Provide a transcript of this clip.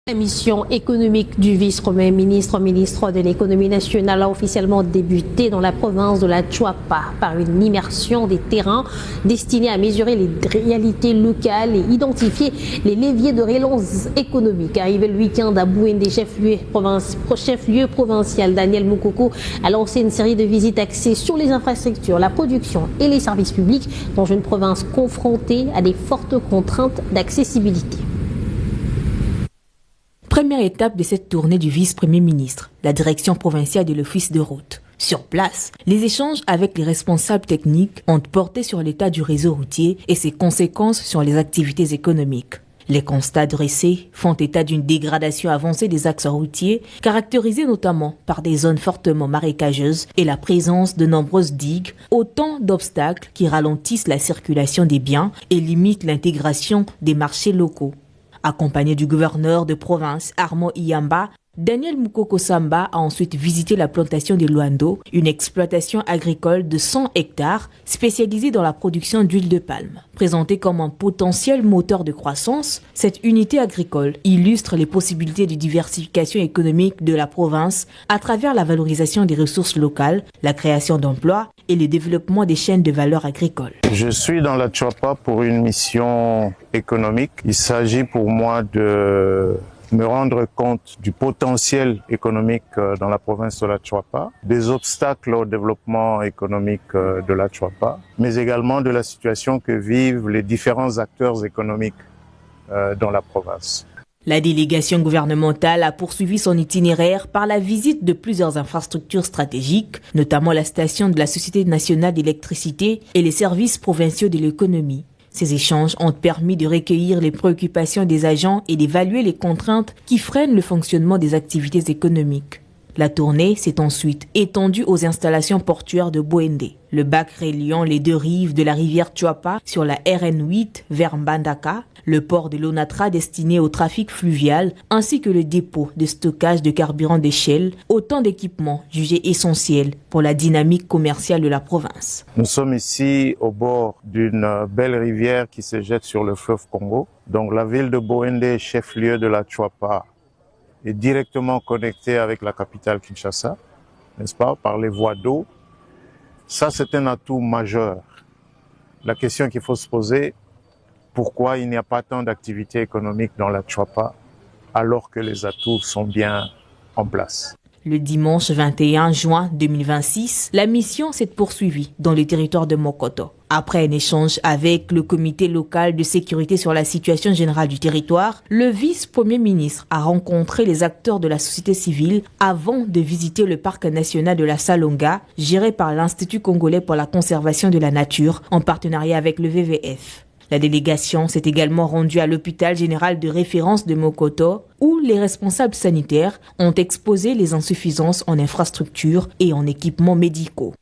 La mission économique du vice-premier ministre, ministre de l'économie nationale, a officiellement débuté dans la province de la Chuapa par une immersion des terrains destinée à mesurer les réalités locales et identifier les leviers de relance économique. Arrivé le week-end à Bouendé, chef-lieu provincial, Daniel Moukoko a lancé une série de visites axées sur les infrastructures, la production et les services publics dans une province confrontée à des fortes contraintes d'accessibilité. Première étape de cette tournée du vice-premier ministre, la direction provinciale de l'office de route. Sur place, les échanges avec les responsables techniques ont porté sur l'état du réseau routier et ses conséquences sur les activités économiques. Les constats dressés font état d'une dégradation avancée des axes routiers, caractérisés notamment par des zones fortement marécageuses et la présence de nombreuses digues, autant d'obstacles qui ralentissent la circulation des biens et limitent l'intégration des marchés locaux. Accompagné du gouverneur de province Armand Iyamba, Daniel Moukoko Samba a ensuite visité la plantation de Luando, une exploitation agricole de 100 hectares spécialisée dans la production d'huile de palme. Présentée comme un potentiel moteur de croissance, cette unité agricole illustre les possibilités de diversification économique de la province à travers la valorisation des ressources locales, la création d'emplois et le développement des chaînes de valeur agricoles. Je suis dans la Chuapa pour une mission économique. Il s'agit pour moi de me rendre compte du potentiel économique dans la province de la Chuapa, des obstacles au développement économique de la Chuapa, mais également de la situation que vivent les différents acteurs économiques dans la province. La délégation gouvernementale a poursuivi son itinéraire par la visite de plusieurs infrastructures stratégiques, notamment la station de la Société nationale d'électricité et les services provinciaux de l'économie. Ces échanges ont permis de recueillir les préoccupations des agents et d'évaluer les contraintes qui freinent le fonctionnement des activités économiques. La tournée s'est ensuite étendue aux installations portuaires de Bouendé. Le bac reliant les deux rives de la rivière Chuapa sur la RN8 vers Mbandaka, le port de l'Onatra destiné au trafic fluvial, ainsi que le dépôt de stockage de carburant de Shell, autant d'équipements jugés essentiels pour la dynamique commerciale de la province. Nous sommes ici au bord d'une belle rivière qui se jette sur le fleuve Congo. Donc la ville de Bouendé, chef-lieu de la Chuapa, est directement connectée avec la capitale Kinshasa, n'est-ce pas, par les voies d'eau. Ça, c'est un atout majeur. La question qu'il faut se poser, pourquoi il n'y a pas tant d'activités économiques dans la Chuapa alors que les atouts sont bien en place? Le dimanche 21 juin 2026, la mission s'est poursuivie dans le territoire de Mokoto. Après un échange avec le comité local de sécurité sur la situation générale du territoire, le vice-premier ministre a rencontré les acteurs de la société civile avant de visiter le parc national de la Salonga, géré par l'Institut congolais pour la conservation de la nature en partenariat avec le WWF. La délégation s'est également rendue à l'hôpital général de référence de Mokoto, où les responsables sanitaires ont exposé les insuffisances en infrastructures et en équipements médicaux.